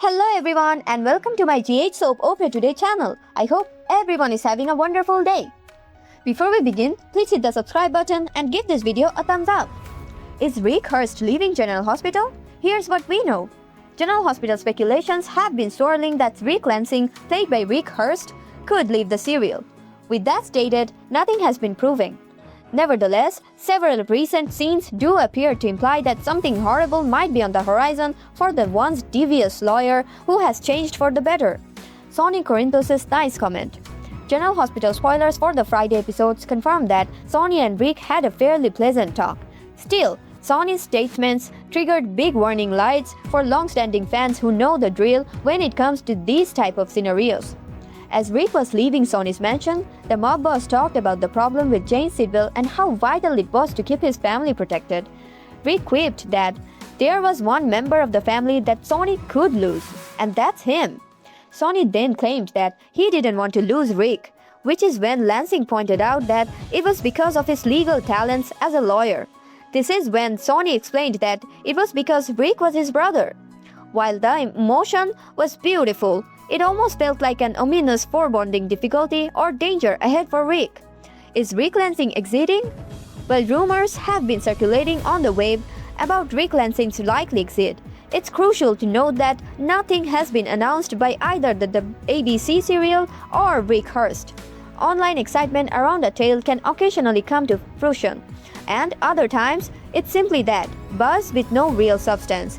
Hello everyone and welcome to my GH Soap Opera Today channel. I hope everyone is having a wonderful day. Before we begin, please hit the subscribe button and give this video a thumbs up. Is Rick Hearst leaving General Hospital? Here's what we know. General Hospital speculations have been swirling that Rick Lansing, played by Rick Hearst, could leave the serial. With that stated, nothing has been proven. Nevertheless, several recent scenes do appear to imply that something horrible might be on the horizon for the once devious lawyer who has changed for the better. Sonny Corinthos' nice comment. General Hospital spoilers for the Friday episodes confirm that Sonny and Rick had a fairly pleasant talk. Still, Sonny's statements triggered big warning lights for long-standing fans who know the drill when it comes to these type of scenarios. As Rick was leaving Sonny's mansion, the mob boss talked about the problem with Jane Sidwell and how vital it was to keep his family protected. Rick quipped that there was one member of the family that Sonny could lose, and that's him. Sonny then claimed that he didn't want to lose Rick, which is when Lansing pointed out that it was because of his legal talents as a lawyer. This is when Sonny explained that it was because Rick was his brother. While the emotion was beautiful, it almost felt like an ominous foreboding difficulty or danger ahead for Rick. Is Rick Lansing exiting? Well, rumors have been circulating on the web about Rick Lansing's likely exit. It's crucial to note that nothing has been announced by either the ABC serial or Rick Hearst. Online excitement around a tale can occasionally come to fruition, and other times it's simply that, buzz with no real substance.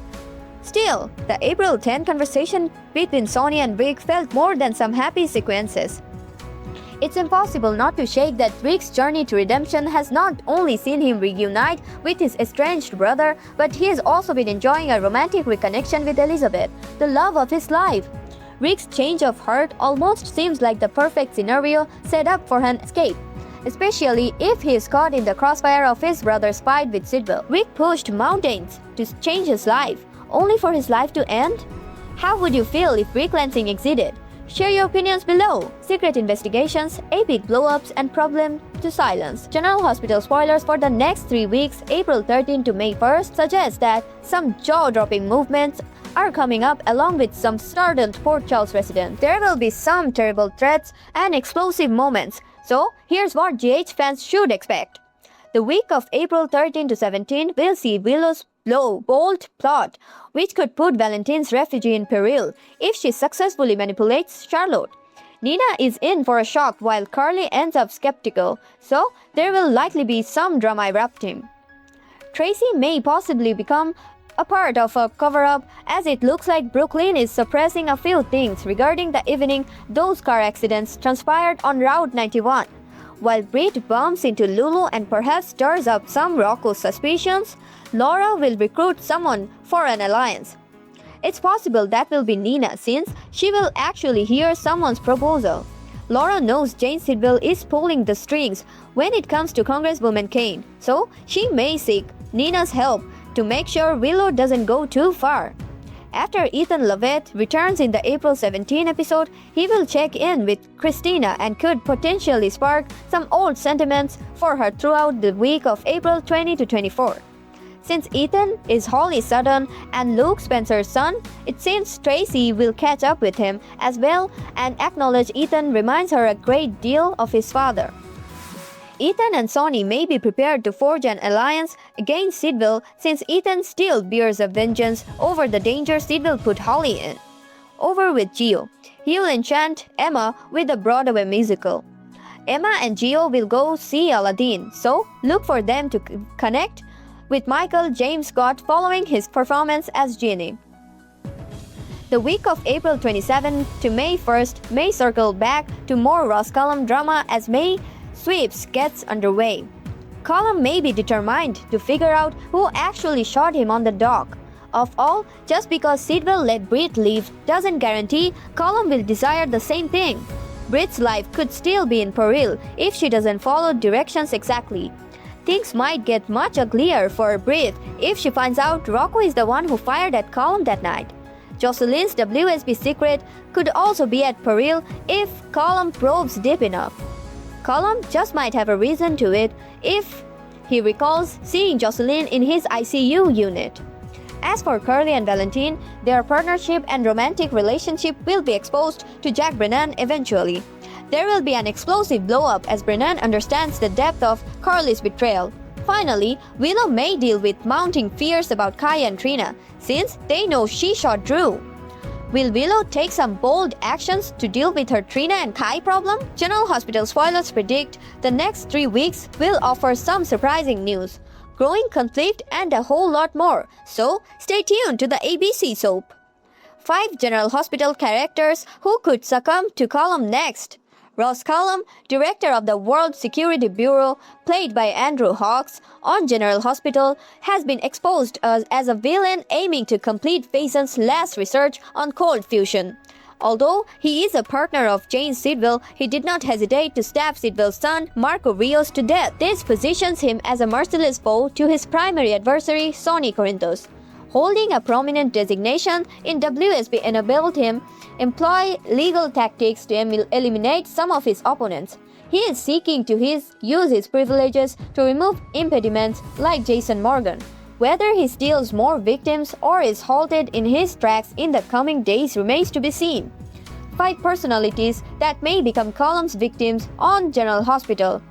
Still, the April 10 conversation between Sonny and Rick felt more than some happy sequences. It's impossible not to shake that Rick's journey to redemption has not only seen him reunite with his estranged brother, but he has also been enjoying a romantic reconnection with Elizabeth, the love of his life. Rick's change of heart almost seems like the perfect scenario set up for an escape, especially if he is caught in the crossfire of his brother's fight with Sidwell. Rick pushed mountains to change his life, only for his life to end? How would you feel if Rick Lansing exited? Share your opinions below. Secret investigations, epic blow-ups, and problem to silence. General Hospital spoilers for the next 3 weeks, April 13 to May 1st, suggest that some jaw-dropping movements are coming up along with some startled Port Charles residents. There will be some terrible threats and explosive moments. So, here's what GH fans should expect. The week of April 13 to 17 will see Willow's bold plot, which could put Valentine's refugee in peril if she successfully manipulates Charlotte. Nina is in for a shock while Carly ends up skeptical, so there will likely be some drama erupting. Tracy may possibly become a part of a cover-up, as it looks like Brooklyn is suppressing a few things regarding the evening those car accidents transpired on Route 91. While Britt bumps into Lulu and perhaps stirs up some Rocco suspicions, Laura will recruit someone for an alliance. It's possible that will be Nina, since she will actually hear someone's proposal. Laura knows Jane Sidwell is pulling the strings when it comes to Congresswoman Kane, so she may seek Nina's help to make sure Willow doesn't go too far. After Ethan Lovett returns in the April 17 episode, he will check in with Christina and could potentially spark some old sentiments for her throughout the week of April 20 to 24. Since Ethan is Holly Sutton and Luke Spencer's son, it seems Tracy will catch up with him as well and acknowledge Ethan reminds her a great deal of his father. Ethan and Sonny may be prepared to forge an alliance against Sidwell, since Ethan still bears a vengeance over the danger Sidwell put Holly in. Over with Gio. He'll enchant Emma with a Broadway musical. Emma and Gio will go see Aladdin, so look for them to connect with Michael James Scott following his performance as Genie. The week of April 27 to May 1st may circle back to more Ross Cullum drama as May sweeps gets underway. Cullum may be determined to figure out who actually shot him on the dock. Of all, just because Sidwell let Britt leave doesn't guarantee Cullum will desire the same thing. Britt's life could still be in peril if she doesn't follow directions exactly. Things might get much uglier for Britt if she finds out Rocco is the one who fired at Cullum that night. Jocelyn's WSB secret could also be at peril if Cullum probes deep enough. Cullum just might have a reason to it if he recalls seeing Jocelyn in his ICU unit. As for Curly and Valentine, their partnership and romantic relationship will be exposed to Jack Brennan eventually. There will be an explosive blow-up as Brennan understands the depth of Curly's betrayal. Finally, Willow may deal with mounting fears about Kai and Trina, since they know she shot Drew. Will Willow take some bold actions to deal with her Trina and Kai problem? General Hospital spoilers predict the next 3 weeks will offer some surprising news, growing conflict and a whole lot more, so stay tuned to the ABC soap. 5 General Hospital characters who could succumb to Column next. Ross Cullum, director of the World Security Bureau, played by Andrew Hawks on General Hospital, has been exposed as a villain aiming to complete Faison's last research on cold fusion. Although he is a partner of Jane Sidwell, he did not hesitate to stab Sidwell's son, Marco Rios, to death. This positions him as a merciless foe to his primary adversary, Sonny Corinthos. Holding a prominent designation in WSB enabled him employ legal tactics to eliminate some of his opponents. He is seeking to use his privileges to remove impediments like Jason Morgan. Whether he steals more victims or is halted in his tracks in the coming days remains to be seen. 5 personalities that may become Column's victims on General Hospital.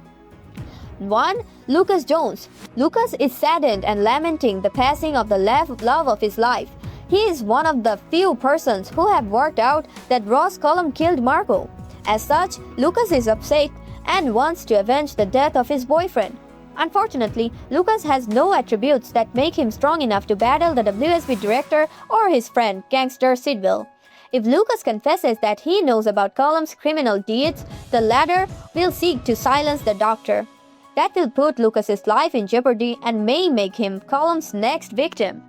1. Lucas Jones. Lucas is saddened and lamenting the passing of the love of his life. He is one of the few persons who have worked out that Ross Cullum killed Marco. As such, Lucas is upset and wants to avenge the death of his boyfriend. Unfortunately, Lucas has no attributes that make him strong enough to battle the WSB director or his friend, gangster Sidwell. If Lucas confesses that he knows about Cullum's criminal deeds, the latter will seek to silence the doctor. That will put Lucas's life in jeopardy and may make him Cullum's next victim.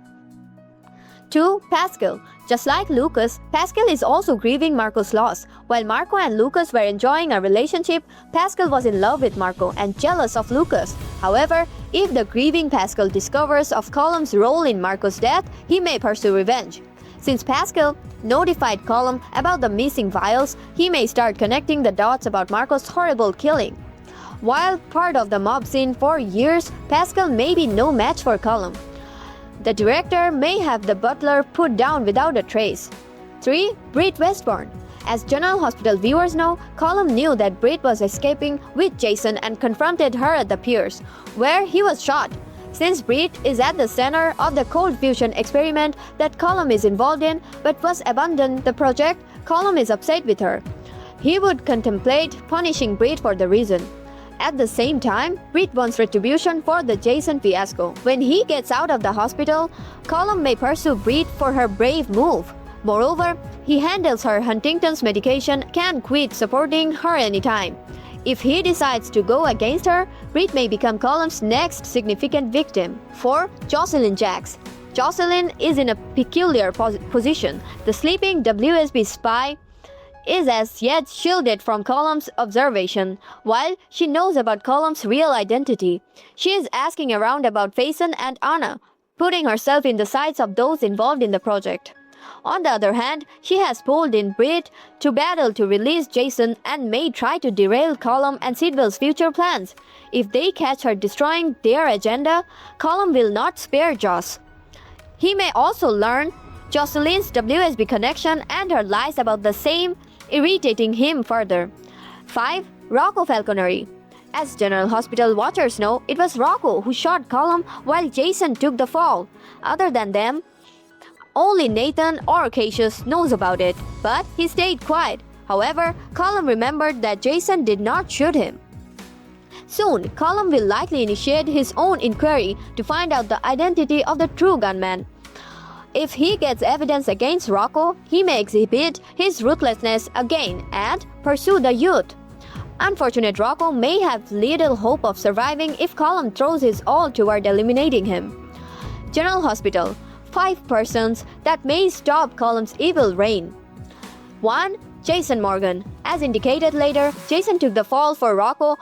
2. Pascal. Just like Lucas, Pascal is also grieving Marco's loss. While Marco and Lucas were enjoying a relationship, Pascal was in love with Marco and jealous of Lucas. However, if the grieving Pascal discovers of Cullum's role in Marco's death, he may pursue revenge. Since Pascal notified Cullum about the missing vials, he may start connecting the dots about Marco's horrible killing. While part of the mob scene for years, Pascal may be no match for Cullum. The director may have the butler put down without a trace. 3. Britt Westbourne. As General Hospital viewers know, Cullum knew that Britt was escaping with Jason and confronted her at the piers, where he was shot. Since Britt is at the center of the cold fusion experiment that Cullum is involved in but was abandoned the project, Cullum is upset with her. He would contemplate punishing Britt for the reason. At the same time, Britt wants retribution for the Jason fiasco. When he gets out of the hospital, Cullum may pursue Britt for her brave move. Moreover, he handles her Huntington's medication, can quit supporting her anytime. If he decides to go against her, Britt may become Cullum's next significant victim. 4. Jocelyn Jacks. Jocelyn is in a peculiar position. The sleeping WSB spy is as yet shielded from Cullum's observation, while she knows about Cullum's real identity. She is asking around about Faison and Anna, putting herself in the sights of those involved in the project. On the other hand, she has pulled in Britt to battle to release Jason and may try to derail Cullum and Sidwell's future plans. If they catch her destroying their agenda, Cullum will not spare Joss. He may also learn Jocelyn's WSB connection and her lies about the same, irritating him further. 5. Rocco Falconeri. As General Hospital watchers know, it was Rocco who shot Cullum while Jason took the fall. Other than them, only Nathan or Cassius knows about it, but he stayed quiet. However, Cullum remembered that Jason did not shoot him. Soon, Cullum will likely initiate his own inquiry to find out the identity of the true gunman. If he gets evidence against Rocco, he may exhibit his ruthlessness again and pursue the youth. Unfortunate Rocco may have little hope of surviving if Cullum throws his all toward eliminating him. General Hospital. 5 persons that may stop Cullum's evil reign. 1. Jason Morgan. As indicated later, Jason took the fall for Rocco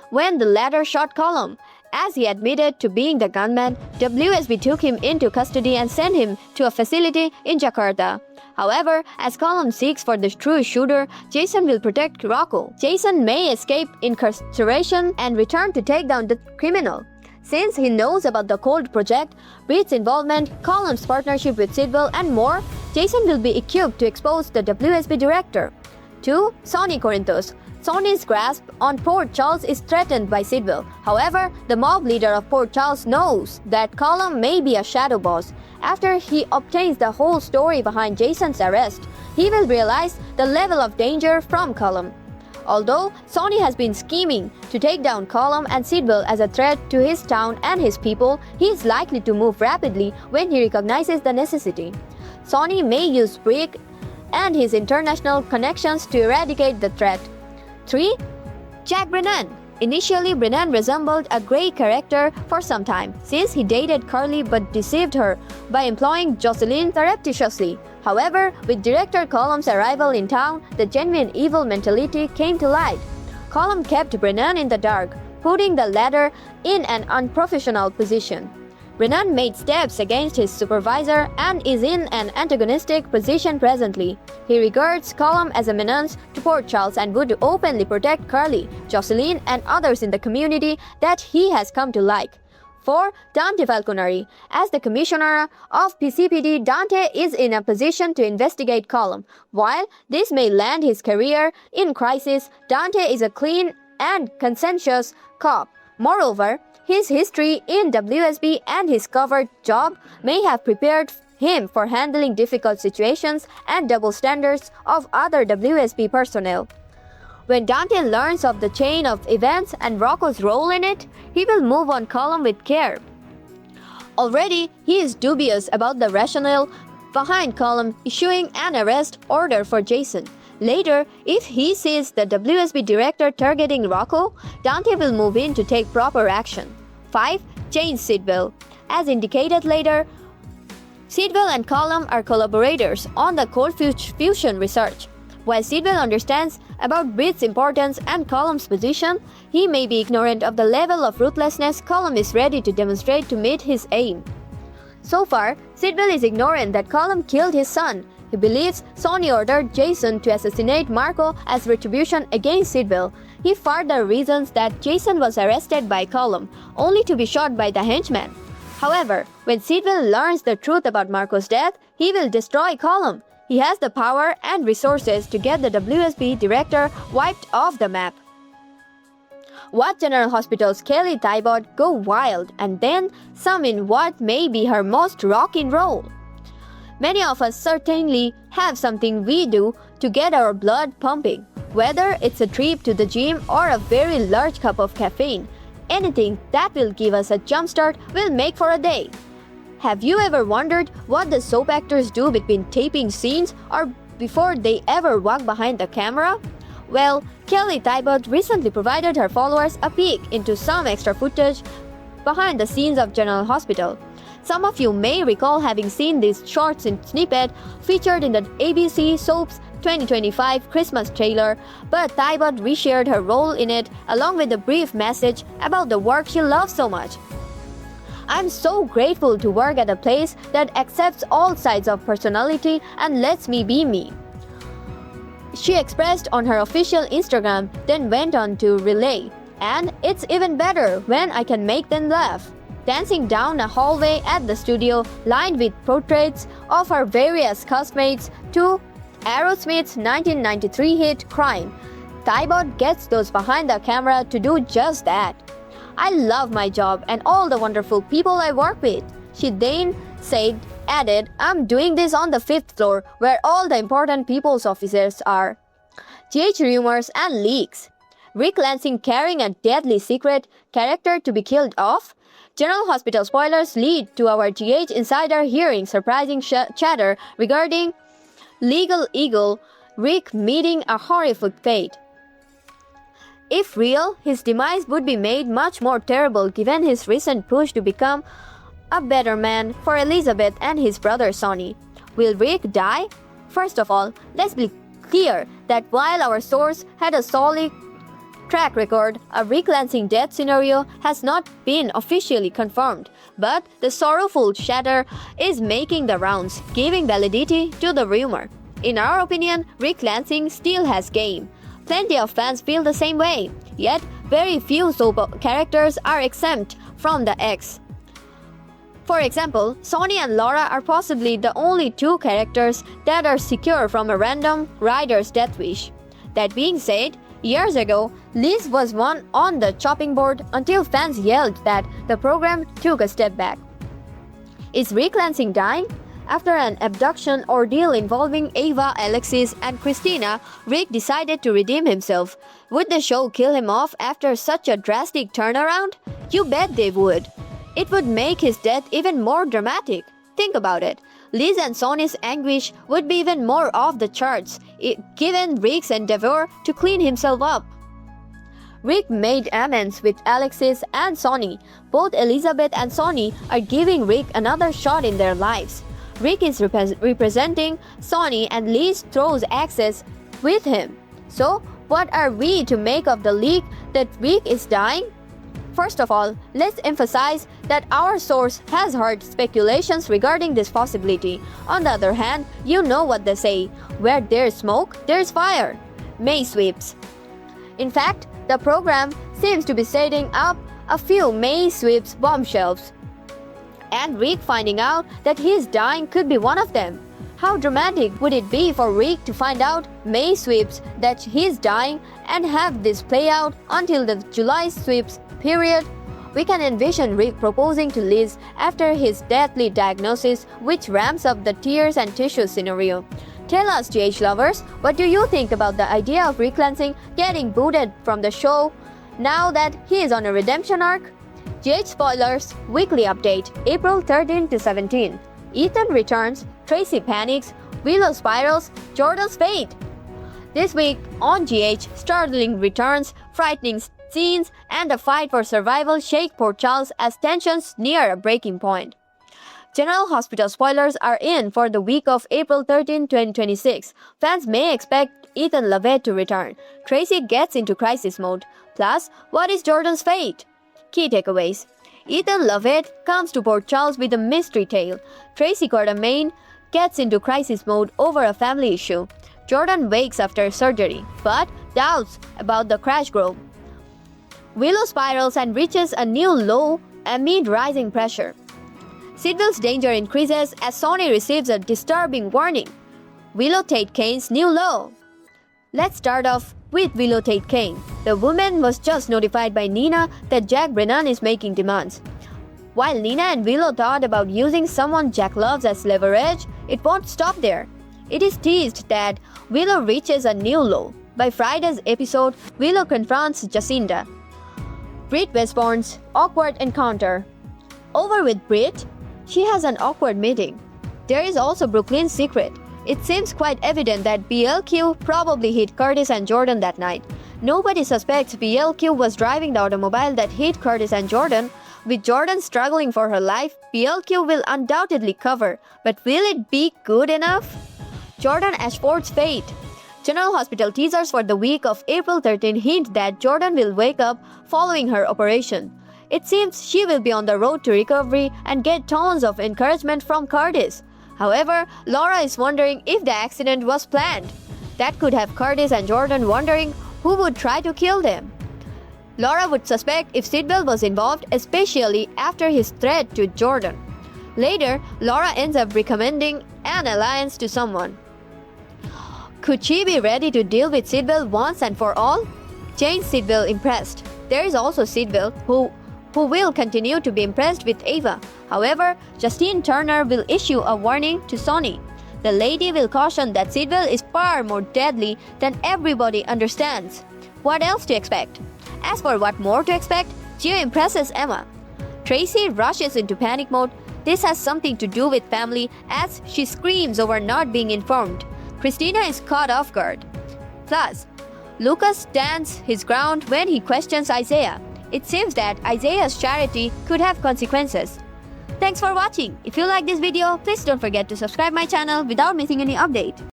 when the latter shot Cullum. As he admitted to being the gunman, WSB took him into custody and sent him to a facility in Jakarta. However, as Cullum seeks for the true shooter, Jason will protect Rocco. Jason may escape incarceration and return to take down the criminal. Since he knows about the Cold project, Breed's involvement, Column's partnership with Sidwell, and more, Jason will be equipped to expose the WSB director. 2. Sonny Corinthos. Sonny's grasp on Port Charles is threatened by Sidwell. However, the mob leader of Port Charles knows that Column may be a shadow boss. After he obtains the whole story behind Jason's arrest, he will realize the level of danger from Column. Although Sonny has been scheming to take down Column and Sidwell as a threat to his town and his people, he is likely to move rapidly when he recognizes the necessity. Sonny may use Rick and his international connections to eradicate the threat. 3. Jack Brennan. Initially, Brennan resembled a grey character for some time, since he dated Carly but deceived her by employing Jocelyn surreptitiously. However, with director Column's arrival in town, the genuine evil mentality came to light. Column kept Brennan in the dark, putting the latter in an unprofessional position. Brennan made steps against his supervisor and is in an antagonistic position presently. He regards Column as a menace to Port Charles and would openly protect Carly, Jocelyn, and others in the community that he has come to like. 4. Dante Falconeri. As the commissioner of PCPD, Dante is in a position to investigate Column. While this may land his career in crisis, Dante is a clean and conscientious cop. Moreover, his history in WSB and his covered job may have prepared him for handling difficult situations and double standards of other WSB personnel. When Dante learns of the chain of events and Rocco's role in it, he will move on Column with care. Already, he is dubious about the rationale behind Column issuing an arrest order for Jason. Later, if he sees the WSB director targeting Rocco, Dante will move in to take proper action. 5. Jane Sidwell. As indicated later, Sidwell and Column are collaborators on the cold fusion research. While Sidwell understands about Breed's importance and Column's position, he may be ignorant of the level of ruthlessness Column is ready to demonstrate to meet his aim. So far, Sidwell is ignorant that Column killed his son. He believes Sonny ordered Jason to assassinate Marco as retribution against Sidwell. He further reasons that Jason was arrested by Column, only to be shot by the henchman. However, when Sidwell learns the truth about Marco's death, he will destroy Column. He has the power and resources to get the WSB director wiped off the map. Watch General Hospital's Kelly Thibault go wild and then some in what may be her most rockin' role. Many of us certainly have something we do to get our blood pumping, whether it's a trip to the gym or a very large cup of caffeine. Anything that will give us a jumpstart will make for a day. Have you ever wondered what the soap actors do between taping scenes or before they ever walk behind the camera? Well, Kelly Thibault recently provided her followers a peek into some extra footage behind the scenes of General Hospital. Some of you may recall having seen this short snippet featured in the ABC soap's 2025 Christmas trailer, but Thibault reshared her role in it along with a brief message about the work she loves so much. I'm so grateful to work at a place that accepts all sides of personality and lets me be me, she expressed on her official Instagram, then went on to relay. And it's even better when I can make them laugh. Dancing down a hallway at the studio lined with portraits of her various castmates to Aerosmith's 1993 hit Crime, Thibault gets those behind the camera to do just that. I love my job and all the wonderful people I work with. She then added, I'm doing this on the 5th floor where all the important people's offices are. GH rumors and leaks. Rick Lansing carrying a deadly secret character to be killed off? General Hospital spoilers lead to our GH insider hearing surprising chatter regarding Legal Eagle Rick meeting a horrific fate. If real, his demise would be made much more terrible given his recent push to become a better man for Elizabeth and his brother Sonny. Will Rick die? First of all, let's be clear that while our source had a solid track record, a Rick Lansing death scenario has not been officially confirmed, but the sorrowful chatter is making the rounds, giving validity to the rumor. In our opinion, Rick Lansing still has game. Plenty of fans feel the same way, yet very few soap characters are exempt from the ex. For example, Sonny and Laura are possibly the only two characters that are secure from a random writer's death wish. That being said, years ago, Liz was one on the chopping board until fans yelled that the program took a step back. Is Rick Lansing dying? After an abduction ordeal involving Ava, Alexis, and Christina, Rick decided to redeem himself. Would the show kill him off after such a drastic turnaround? You bet they would. It would make his death even more dramatic. Think about it. Liz and Sonny's anguish would be even more off the charts, given Rick's endeavor to clean himself up. Rick made amends with Alexis and Sonny. Both Elizabeth and Sonny are giving Rick another shot in their lives. Rick is representing Sonny and Liz throws axes with him. So, what are we to make of the leak that Rick is dying? First of all, let's emphasize that our source has heard speculations regarding this possibility. On the other hand, you know what they say, where there's smoke, there's fire. May sweeps. In fact, the program seems to be setting up a few May sweeps bombshells. And Rick finding out that he's dying could be one of them. How dramatic would it be for Rick to find out May sweeps that he's dying and have this play out until the July sweeps period? We can envision Rick proposing to Liz after his deathly diagnosis, which ramps up the tears and tissues scenario. Tell us, GH lovers, what do you think about the idea of Rick Lansing getting booted from the show now that he is on a redemption arc? GH spoilers, weekly update, April 13 to 17. Ethan returns, Tracy panics, Willow spirals, Jordan's fate. This week on GH, startling returns, frightening scenes, and the fight for survival shake Port Charles as tensions near a breaking point. General Hospital spoilers are in for the week of April 13, 2026. Fans may expect Ethan Lovett to return. Tracy gets into crisis mode. Plus, what is Jordan's fate? Key takeaways. Ethan Lovett comes to Port Charles with a mystery tale. Tracy Quartermain gets into crisis mode over a family issue. Jordan wakes after surgery, but doubts about the crash grow. Willow spirals and reaches a new low amid rising pressure. Sidwell's danger increases as Sonny receives a disturbing warning. Willow Tate Kane's new low. Let's start off with Willow Tate Kane. The woman was just notified by Nina that Jack Brennan is making demands. While Nina and Willow thought about using someone Jack loves as leverage, it won't stop there. It is teased that Willow reaches a new low. By Friday's episode, Willow confronts Jacinda. Britt Westbourne's awkward encounter. Over with Britt, she has an awkward meeting. There is also Brooklyn's secret. It seems quite evident that BLQ probably hit Curtis and Jordan that night. Nobody suspects BLQ was driving the automobile that hit Curtis and Jordan. With Jordan struggling for her life, BLQ will undoubtedly cover, but will it be good enough? Jordan Ashford's fate. General Hospital teasers for the week of April 13 hint that Jordan will wake up following her operation. It seems she will be on the road to recovery and get tons of encouragement from Curtis. However, Laura is wondering if the accident was planned. That could have Curtis and Jordan wondering who would try to kill them. Laura would suspect if Sidwell was involved, especially after his threat to Jordan. Later, Laura ends up recommending an alliance to someone. Could she be ready to deal with Sidwell once and for all? Jane Sidwell impressed. There is also Sidwell who will continue to be impressed with Ava. However, Justine Turner will issue a warning to Sonny. The lady will caution that Sidwell is far more deadly than everybody understands. What else to expect? As for what more to expect, Gio impresses Emma. Tracy rushes into panic mode. This has something to do with family as she screams over not being informed. Christina is caught off guard. Plus, Lucas stands his ground when he questions Isaiah. It seems that Isaiah's charity could have consequences. Thanks for watching. If you like this video, please don't forget to subscribe my channel without missing any update.